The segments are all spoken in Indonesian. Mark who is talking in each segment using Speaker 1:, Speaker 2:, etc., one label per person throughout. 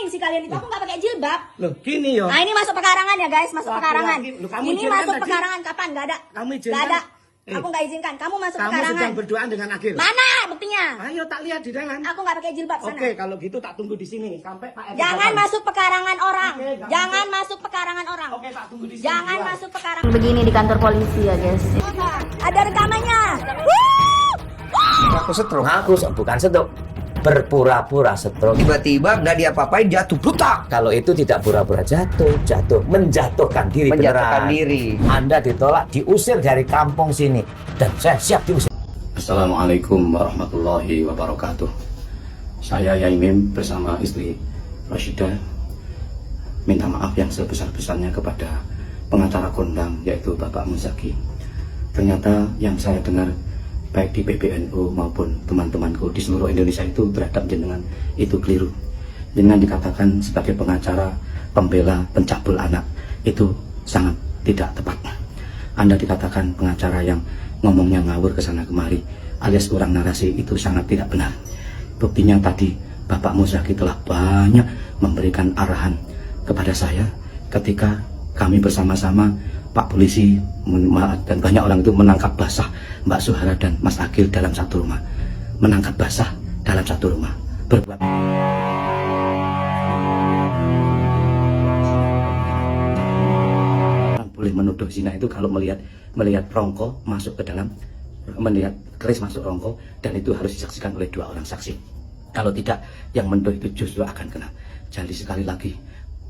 Speaker 1: sih kalian itu? Aku nggak pakai jilbab.
Speaker 2: Loh, gini yo.
Speaker 1: Nah, ini masuk pekarangan ya, guys. Masuk pekarangan.
Speaker 2: Loh, kamu
Speaker 1: Ini
Speaker 2: izinkan
Speaker 1: masuk
Speaker 2: tadi?
Speaker 1: pekarangan kapan? Nggak ada.
Speaker 2: Kamu izinkan?
Speaker 1: Nggak ada. Aku nggak izinkan. Kamu masuk
Speaker 2: Kamu
Speaker 1: pekarangan.
Speaker 2: sedang berduaan dengan Agil.
Speaker 1: Mana buktinya?
Speaker 2: Ayo tak lihat di dalam.
Speaker 1: Aku nggak pakai jilbab sana.
Speaker 2: Oke, kalau gitu tak tunggu di sini sampai Pak RT
Speaker 1: Jangan
Speaker 2: datang.
Speaker 1: masuk pekarangan orang.
Speaker 2: Oke, nggak
Speaker 1: Jangan masuk pekarangan orang.
Speaker 2: Oke, tak tunggu di sini.
Speaker 1: Jangan
Speaker 2: Dua.
Speaker 1: masuk pekarangan.
Speaker 3: Begini di kantor polisi ya guys.
Speaker 1: Ada rekamannya.
Speaker 4: Aku stroke. Aku bukan stroke, berpura-pura stroke.
Speaker 5: Tiba-tiba nggak diapa-apain jatuh butak.
Speaker 4: Kalau itu tidak pura-pura jatuh, menjatuhkan diri.
Speaker 5: Menjatuhkan
Speaker 4: beneran.
Speaker 5: diri.
Speaker 4: Anda ditolak, diusir dari kampung sini, dan saya siap diusir.
Speaker 6: Assalamualaikum warahmatullahi wabarakatuh. Saya Yaimim bersama istri Rashidah minta maaf yang sebesar-besarnya kepada pengacara kondang yaitu Bapak Muzaki. Ternyata yang saya dengar baik di PBNU maupun teman-temanku di seluruh Indonesia itu terhadap jenengan itu keliru. Jenengan dikatakan sebagai pengacara, pembela, pencabul anak, itu sangat tidak tepat. Anda dikatakan pengacara yang ngomongnya ngawur ke sana kemari alias kurang narasi, itu sangat tidak benar. Buktinya tadi Bapak Muzaki telah banyak memberikan arahan kepada saya ketika kami bersama-sama Pak Polisi dan banyak orang itu menangkap basah Mbak Suhara dan Mas Agil dalam satu rumah. Menangkap basah dalam satu rumah. Berbuat boleh menuduh zina itu kalau melihat rongko masuk ke dalam, melihat keris masuk rongko, dan itu harus disaksikan oleh 2 orang saksi. Kalau tidak, yang menuduh itu justru akan kena. Jadi sekali lagi,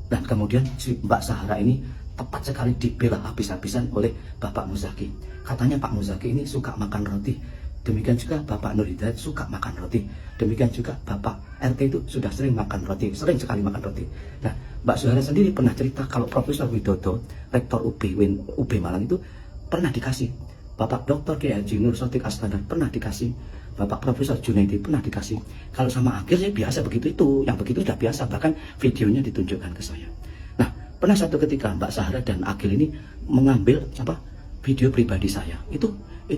Speaker 6: dan kemudian si Mbak Sahara ini tepat sekali dibela habis-habisan oleh Bapak Muzaki. Katanya Pak Muzaki ini suka makan roti. Demikian juga Bapak Nur Hidayat suka makan roti. Demikian juga Bapak RT itu sudah sering makan roti, sering sekali makan roti. Nah, Mbak Suhara sendiri pernah cerita kalau Profesor Widodo, Rektor UB Malang itu pernah dikasih. Bapak Dr. Kiai Haji Nur Sotik Astandar pernah dikasih. Bapak Profesor Junaidi pernah dikasih. Kalau sama Agil saya biasa begitu itu, yang begitu sudah biasa, bahkan videonya ditunjukkan ke saya. Nah, pernah satu ketika Mbak Sahara dan Agil ini mengambil video pribadi saya. Itu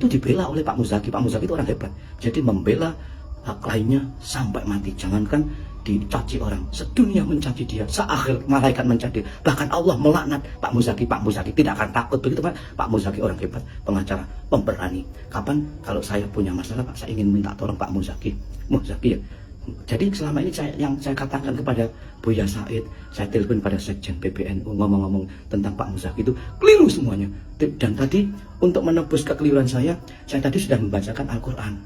Speaker 6: dibela oleh Pak Muzaki. Pak Muzaki itu orang hebat. Jadi membela kliennya sampai mati. Jangankan dicaci orang, sedunia mencaci dia, seakhir malaikat mencaci. Bahkan Allah melaknat Pak Muzaki. Pak Muzaki tidak akan takut, begitu Pak. Pak Muzaki orang hebat, pengacara, pemberani. Kapan kalau saya punya masalah Pak, saya ingin minta tolong Pak Muzaki ya. Jadi selama ini yang saya katakan kepada Buya Said, saya telepon pada Sekjen PBNU ngomong-ngomong tentang Pak Muzaki itu keliru semuanya. Dan tadi untuk menebus kekeliruan saya tadi sudah membacakan Al-Quran.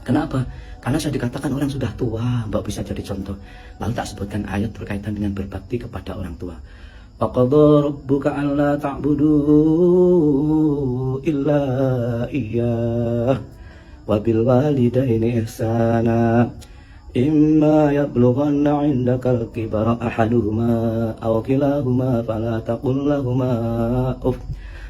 Speaker 6: Kenapa? Karena saya dikatakan orang sudah tua, Mbak bisa jadi contoh. Lalu tak sebutkan ayat berkaitan dengan berbakti kepada orang tua. Wa qadha rabbuka alla ta'budu illa iyyah wa bil walidaini ihsana. Imma yablughanna 'indakal kibara ahaduhuma aw kilahuma fala taqul lahumā uff.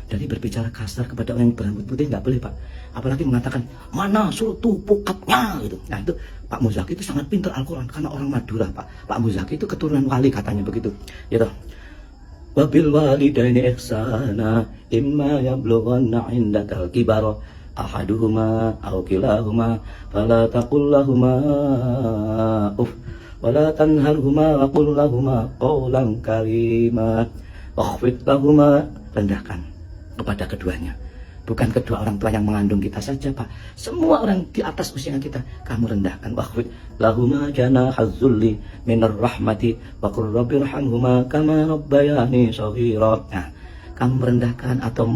Speaker 6: Jadi berbicara kasar kepada orang yang berambut putih nggak boleh Pak. Apalagi mengatakan mana suruh pukatnya gitu. Nah itu Pak Muzaki itu sangat pintar Al-Quran karena orang Madura Pak. Pak Muzaki itu keturunan wali katanya begitu. Gitu. Wabil walidaini ihsana imma yablughanna 'indakal kibara ahaduhuma aw kilahuma fala taqul lahumā uff wala tanharhuma wa qul lahumā qawlan karīmā wakhfid lahumā. Rendahkan kepada keduanya, bukan kedua orang tua yang mengandung kita saja Pak, semua orang di atas usia kita kamu rendahkan. Wakhfid lahumā janāhaz zulli minar rahmati wa qur rabbirhamhumā kamā rabbayānī shaghīrā. Nah, kamu merendahkan atau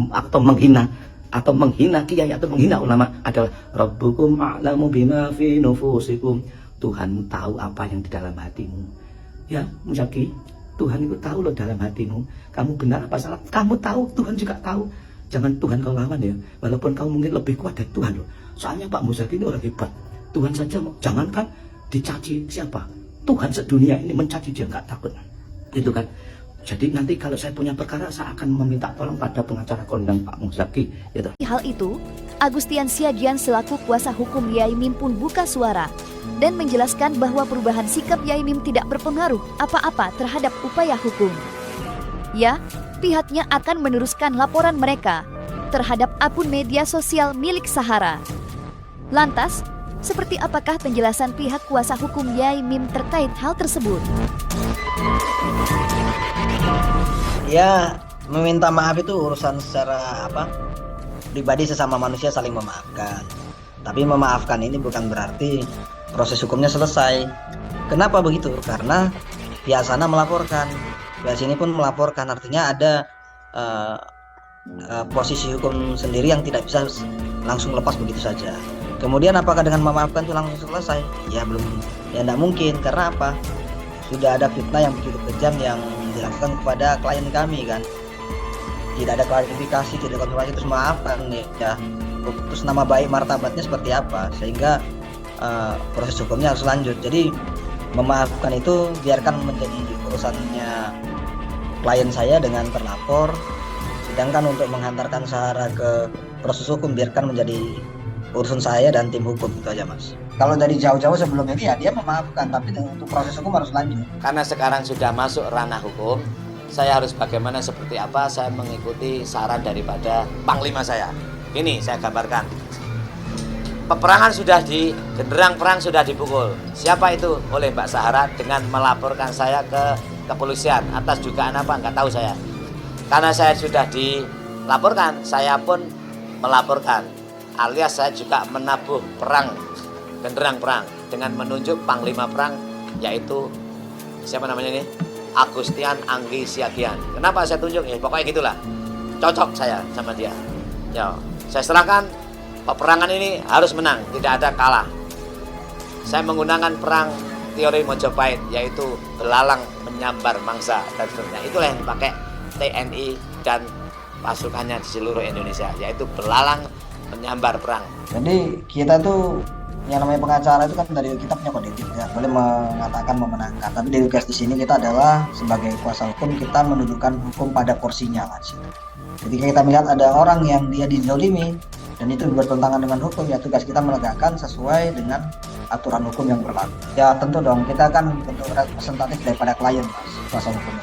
Speaker 6: menghina kiai atau menghina ulama adalah Rabbukum a'lamu bima fi nufusikum. Tuhan tahu apa yang di dalam hatimu. Ya, Muzaki, Tuhan itu tahu loh dalam hatimu. Kamu benar apa salah, kamu tahu, Tuhan juga tahu. Jangan Tuhan kau lawan ya. Walaupun kamu mungkin lebih kuat dari Tuhan loh. Soalnya Pak Muzaki ini orang hebat. Tuhan saja jangankan dicaci siapa, Tuhan sedunia ini mencaci dia nggak takut. Itu kan. Jadi nanti kalau saya punya perkara, saya akan meminta tolong pada pengacara kondang Pak Muzaki. Gitu.
Speaker 3: Hal itu, Agustian Siagian selaku kuasa hukum Yaimim pun buka suara dan menjelaskan bahwa perubahan sikap Yaimim tidak berpengaruh apa-apa terhadap upaya hukum. Ya, pihaknya akan meneruskan laporan mereka terhadap akun media sosial milik Sahara. Lantas, Seperti apakah penjelasan pihak kuasa hukum Yai Mim terkait hal tersebut?
Speaker 7: Ya, meminta maaf itu urusan secara pribadi, sesama manusia saling memaafkan. Tapi memaafkan ini bukan berarti proses hukumnya selesai. Kenapa begitu? Karena pihak sana melaporkan, pihak sini pun melaporkan. Artinya ada posisi hukum sendiri yang tidak bisa langsung lepas begitu saja. Kemudian apakah dengan memaafkan itu langsung selesai? Ya belum, ya tidak mungkin. Karena apa? Sudah ada fitnah yang begitu kejam yang dilakukan kepada klien kami kan. Tidak ada klarifikasi, tidak ada konfirmasi, terus maafkan ya. Terus nama baik martabatnya seperti apa? Sehingga proses hukumnya harus lanjut. Jadi memaafkan itu biarkan menjadi urusannya klien saya dengan terlapor. Sedangkan untuk menghantarkan Sahara ke proses hukum biarkan menjadi urusan saya dan tim hukum, itu aja Mas. Kalau dari jauh-jauh sebelum ini ya dia memaafkan, tapi untuk proses hukum harus lanjut.
Speaker 4: Karena sekarang sudah masuk ranah hukum, saya harus bagaimana seperti apa, saya mengikuti saran daripada Panglima saya. Ini saya gambarkan. Peperangan sudah genderang perang sudah dipukul. Siapa itu? Oleh Mbak Sahara dengan melaporkan saya ke kepolisian atas dugaan apa? Nggak tahu saya. Karena saya sudah dilaporkan, saya pun melaporkan. Alias saya juga menabuh perang, genderang perang dengan menunjuk Panglima perang, yaitu siapa namanya ini? Agustian Anggi Siagian. Kenapa saya tunjuk? Ya pokoknya gitulah. Cocok saya sama dia. Ya, saya serahkan peperangan ini harus menang, tidak ada kalah. Saya menggunakan perang teori Mojopahit, yaitu belalang menyambar mangsa dan seterusnya. Itulah yang dipakai TNI dan pasukannya di seluruh Indonesia, yaitu belalang menyambar perang.
Speaker 7: Jadi kita tuh yang namanya pengacara itu kan dari kita punya kode etik, tidak boleh mengatakan memenangkan. Tapi di tugas di sini kita adalah sebagai kuasa hukum, kita mendudukan hukum pada porsinya Mas. Jadi kita melihat ada orang yang dia dizolimi dan itu bertentangan dengan hukum, ya tugas kita menegakkan sesuai dengan aturan hukum yang berlaku. Ya tentu dong, kita kan bentuk representatif daripada klien Mas, kuasa hukum.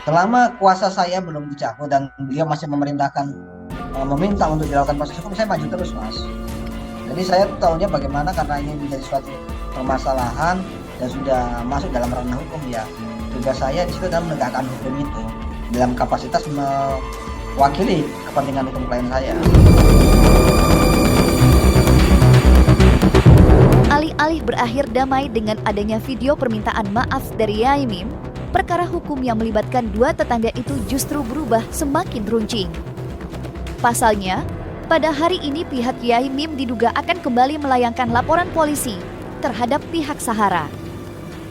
Speaker 7: Selama kuasa saya belum dicabut dan beliau masih memerintahkan meminta untuk dilakukan proses hukum, saya maju terus Mas. Jadi saya tahunya bagaimana, karena ini menjadi suatu permasalahan dan sudah masuk dalam ranah hukum, ya tugas saya di situ adalah menegakkan hukum itu dalam kapasitas mewakili kepentingan hukum klien saya.
Speaker 3: Alih-alih berakhir damai dengan adanya video permintaan maaf dari Yai Mim, perkara hukum yang melibatkan dua tetangga itu justru berubah semakin runcing. Pasalnya, pada hari ini pihak Yai Mim diduga akan kembali melayangkan laporan polisi terhadap pihak Sahara.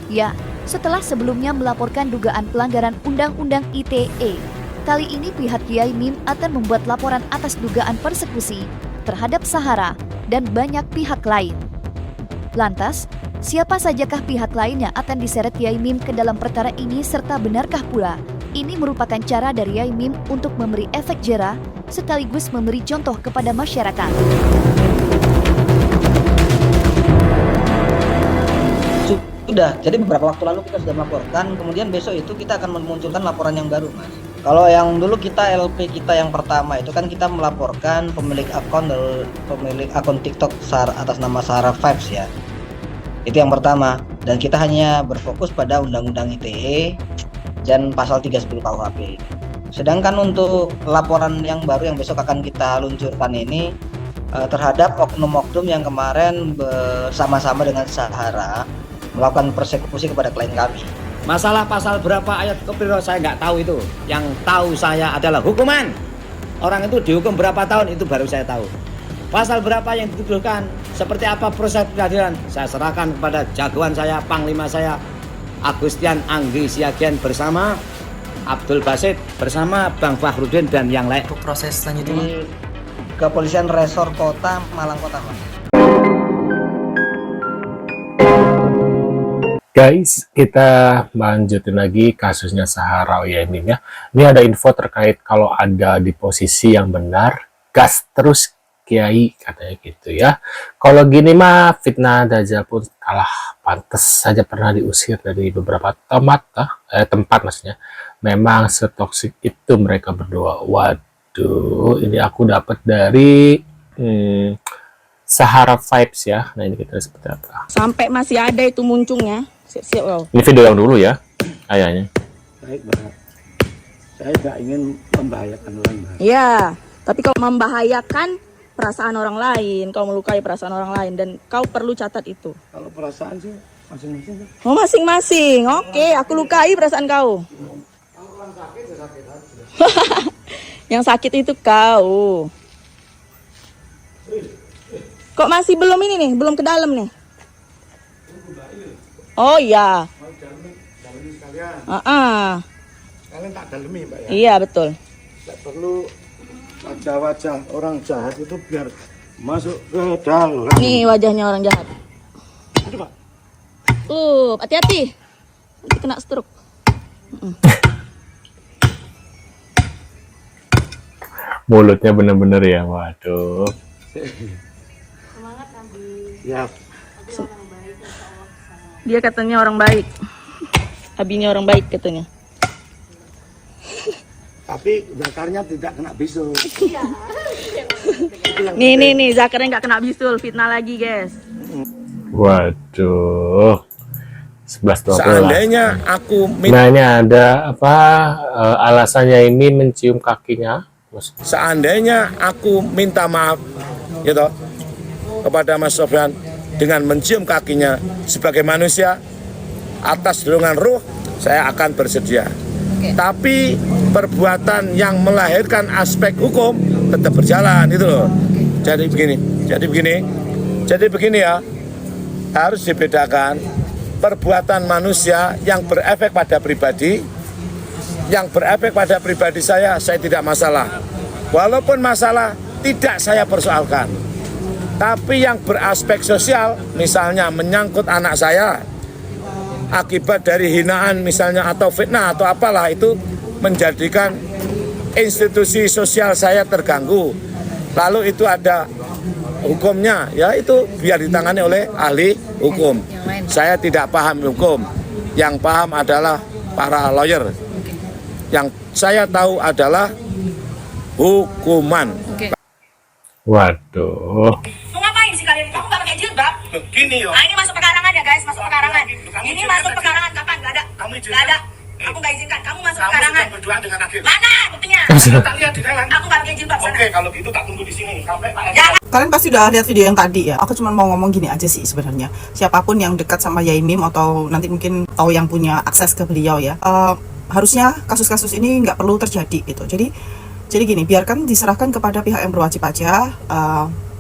Speaker 3: Ya, setelah sebelumnya melaporkan dugaan pelanggaran Undang-Undang ITE, kali ini pihak Yai Mim akan membuat laporan atas dugaan persekusi terhadap Sahara dan banyak pihak lain. Lantas, siapa sajakah pihak lain yang akan diseret Yai Mim ke dalam perkara ini, serta benarkah pula ini merupakan cara dari Yai Mim untuk memberi efek jera sekaligus memberi contoh kepada masyarakat?
Speaker 7: Sudah, jadi beberapa waktu lalu kita sudah melaporkan, kemudian besok itu kita akan memunculkan laporan yang baru Mas. Kalau yang dulu kita LP kita yang pertama itu kan kita melaporkan pemilik akun TikTok atas nama Sahara Vibes ya. Itu yang pertama, dan kita hanya berfokus pada Undang-Undang ITE dan pasal 310 KUHP. Sedangkan untuk laporan yang baru yang besok akan kita luncurkan ini terhadap oknum-oknum yang kemarin bersama-sama dengan Sahara melakukan persekusi kepada klien kami.
Speaker 4: Masalah pasal berapa ayat kepiro saya nggak tahu itu. Yang tahu saya adalah hukuman. Orang itu dihukum berapa tahun itu baru saya tahu. Pasal berapa yang dituduhkan, seperti apa proses peradilan, saya serahkan kepada jagoan saya, Panglima saya, Agustian Anggi Siagian bersama Abdul Basit, bersama Bang Fahrudin dan yang lain.
Speaker 8: Untuk proses selanjutnya
Speaker 7: Di Kepolisian Resor Kota Malang Kota Mas.
Speaker 9: Guys, kita lanjutin lagi kasusnya Sahara Yai Mim ya. Ini ada info terkait kalau ada di posisi yang benar, gas terus Kiai, katanya gitu ya. Kalau gini mah fitnah Dajjal pun kalah, pantas saja pernah diusir dari beberapa tempat maksudnya. Memang setoksik itu mereka berdua. Waduh, ini aku dapat dari Sahara Vibes ya. Nah ini kita seperti apa?
Speaker 8: Sampai masih ada itu muncungnya. Siap-siap loh.
Speaker 9: Ini video yang dulu ya, kayaknya.
Speaker 2: Baik, Mbak. Saya tidak ingin membahayakan orang, Mbak.
Speaker 8: Iya, tapi kau membahayakan perasaan orang lain, kau melukai perasaan orang lain, dan kau perlu catat itu.
Speaker 2: Kalau perasaan sih masing-masing.
Speaker 8: Oh, masing-masing. Oke, aku lukai perasaan kau. Yang sakit itu kau. Kok masih belum ini nih, belum ke dalam nih? Oh iya.
Speaker 2: Kalian tak dalemi, Mbak ya.
Speaker 8: Iya betul.
Speaker 2: Tidak perlu wajah-wajah orang jahat itu biar masuk ke dalam.
Speaker 8: Nih wajahnya orang jahat.
Speaker 2: Itu, Pak.
Speaker 8: Hati-hati. Nanti kena stroke.
Speaker 9: Mulutnya bener-bener ya, waduh.
Speaker 2: Ya,
Speaker 8: Dia katanya orang baik. Abinya orang baik katanya.
Speaker 2: tapi zakarnya tidak kena bisul.
Speaker 8: Nih, Zakarnya nggak kena bisul, fitnah lagi guys.
Speaker 9: Waduh. 11-12.
Speaker 4: Seandainya aku
Speaker 9: Nah ini ada apa alasannya ini mencium kakinya.
Speaker 4: Seandainya aku minta maaf gitu kepada Mas Sofyan dengan mencium kakinya sebagai manusia atas dorongan ruh, saya akan bersedia. Tapi perbuatan yang melahirkan aspek hukum tetap berjalan itu loh. Jadi begini ya, harus dibedakan perbuatan manusia yang berefek pada pribadi. Yang berefek pada pribadi saya tidak masalah. Walaupun masalah tidak saya persoalkan. Tapi yang beraspek sosial, misalnya menyangkut anak saya, akibat dari hinaan misalnya atau fitnah atau apalah, itu menjadikan institusi sosial saya terganggu. Lalu itu ada hukumnya, ya itu biar ditangani oleh ahli hukum. Saya tidak paham hukum. Yang paham adalah para lawyer. Yang saya tahu adalah hukuman.
Speaker 9: Waduh.
Speaker 1: Mau ngapain sih kalian? Kamu gak pakai jilbab?
Speaker 2: Begini yo.
Speaker 1: Nah ini masuk pekarangan ya guys, masuk pekarangan. Ini masuk pekarangan kapan? Gak ada. Gak ada. Aku gak izinkan. Kamu masuk pekarangan.
Speaker 2: Berdua dengan Agil.
Speaker 1: Mana buktinya?
Speaker 2: Tak lihat di dalam.
Speaker 1: Aku gak pakai jilbab sana.
Speaker 2: Oke, kalau gitu tak tunggu di sini sampai Pak
Speaker 1: Jangan.
Speaker 10: Kalian pasti udah lihat video yang tadi ya. Aku cuma mau ngomong gini aja sih sebenarnya. Siapapun yang dekat sama Yai Mim atau nanti mungkin tahu yang punya akses ke beliau ya. Harusnya kasus-kasus ini nggak perlu terjadi gitu. Jadi gini, biarkan diserahkan kepada pihak yang berwajib aja.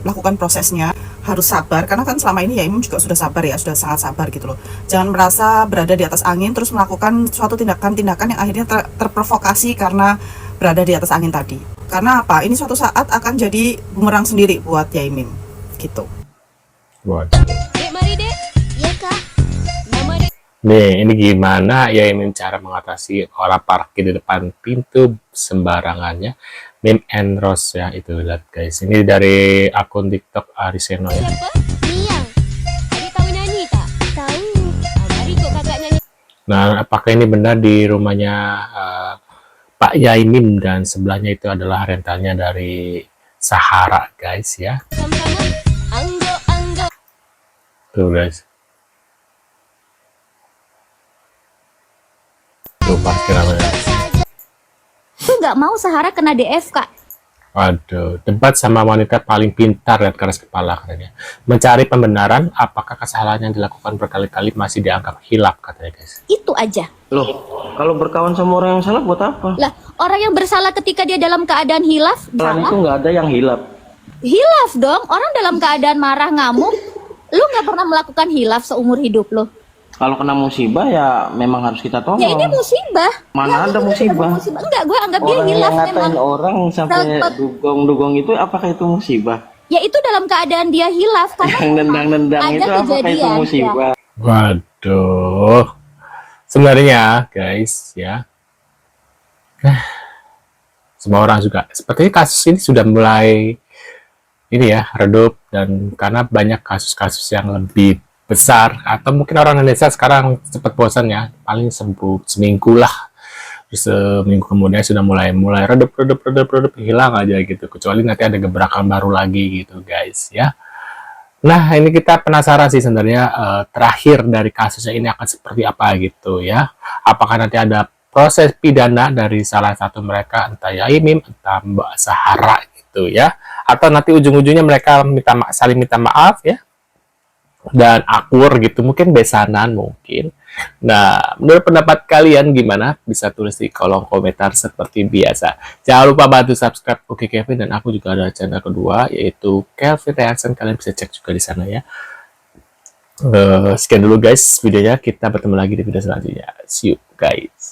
Speaker 10: Lakukan prosesnya, harus sabar karena kan selama ini Yai Mim juga sudah sabar ya, sudah sangat sabar gitu loh. Jangan merasa berada di atas angin terus melakukan suatu tindakan-tindakan yang akhirnya terprovokasi karena berada di atas angin tadi. Karena apa? Ini suatu saat akan jadi bumerang sendiri buat Yai Mim gitu.
Speaker 9: Waduh.
Speaker 1: Mari dek. Iya kak. Mama dek.
Speaker 9: Nih, ini gimana ya ini cara mengatasi orang parkir di depan pintu sembarangannya. Mim and Rose ya, itu lihat guys. Ini dari akun TikTok Ariseno ya.
Speaker 1: Siapa? Mia. Adik tahu nyanyi tak? Tahu. Mari kok kakak nyanyi.
Speaker 9: Nah, apakah ini benar di rumahnya Pak Yai Mim dan sebelahnya itu adalah rentalnya dari Sahara guys ya.
Speaker 1: Sama-sama. Anggo.
Speaker 9: Tuh guys. Tuh parkir namanya.
Speaker 3: Tuh nggak mau Sahara kena DF, Kak.
Speaker 9: Waduh, debat sama wanita paling pintar dan keras kepala katanya. Mencari pembenaran apakah kesalahan yang dilakukan berkali-kali masih dianggap hilaf katanya guys.
Speaker 3: Itu aja.
Speaker 5: Loh, kalau berkawan sama orang yang salah buat apa?
Speaker 3: Lah, orang yang bersalah ketika dia dalam keadaan hilaf,
Speaker 5: Kesalahan itu nggak ada yang hilaf.
Speaker 3: hilaf dong. Orang dalam keadaan marah ngamuk, lu nggak pernah melakukan hilaf seumur hidup lo.
Speaker 5: Kalau kena musibah ya memang harus kita tolong.
Speaker 3: Ya ini musibah.
Speaker 5: Mana ada musibah?
Speaker 3: Enggak, gue anggap dia
Speaker 5: Orang
Speaker 3: hilaf
Speaker 5: yang ngatain
Speaker 3: memang.
Speaker 5: orang sampai
Speaker 3: Sempet.
Speaker 5: dugong-dugong itu apakah itu musibah?
Speaker 3: Ya itu dalam keadaan dia hilaf karena
Speaker 5: Yang nendang-nendang
Speaker 3: ada
Speaker 5: itu apakah itu
Speaker 3: kejadian,
Speaker 5: musibah?
Speaker 9: Waduh. Sebenarnya guys ya. Semua orang juga. Sepertinya kasus ini sudah mulai ini ya, redup dan karena banyak kasus-kasus yang lebih besar atau mungkin orang Indonesia sekarang cepat bosan ya, paling seminggu lah, terus seminggu kemudian sudah mulai redup hilang aja gitu, kecuali nanti ada gebrakan baru lagi gitu guys ya. Nah, ini kita penasaran sih sebenarnya terakhir dari kasusnya ini akan seperti apa gitu ya. Apakah nanti ada proses pidana dari salah satu mereka, entah Yaimim, entah Mbak Zahra gitu ya. Atau nanti ujung-ujungnya mereka saling minta maaf ya. Dan akur gitu, mungkin besanan mungkin. Nah, menurut pendapat kalian gimana? Bisa tulis di kolom komentar seperti biasa. Jangan lupa bantu subscribe Oke Kevin, dan aku juga ada channel kedua yaitu Kelvin Reaction. Kalian bisa cek juga di sana ya. Sekian dulu guys videonya, kita bertemu lagi di video selanjutnya. See you guys.